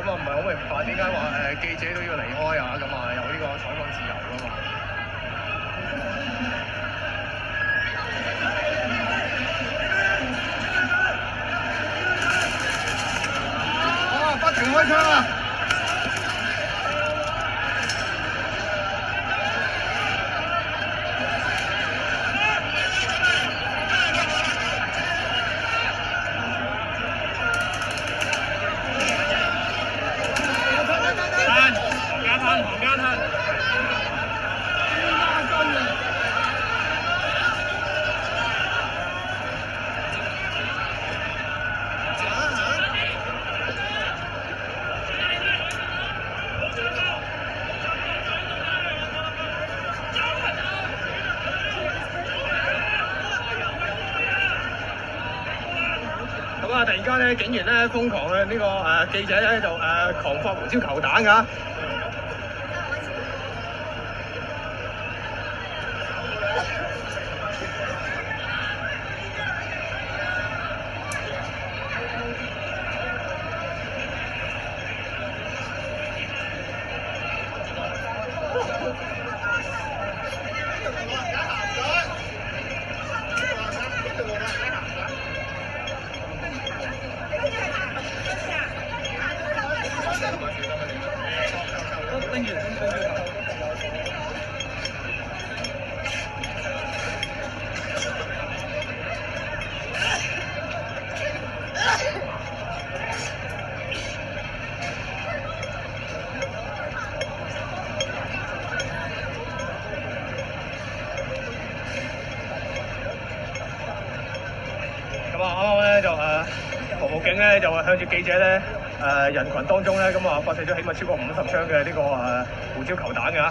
咁啊唔係好明白點解話記者都要離開啊？咁啊有呢個採訪自由㗎嘛？啊！不停開槍啊！ 咁啊！突然間咧，警員咧瘋狂嘅呢個記者咧就狂發胡椒球彈㗎。咁啊，啱啱咧就服務警咧就向住記者咧人群當中咧咁啊發射咗起碼超過50槍嘅呢個胡椒球彈㗎。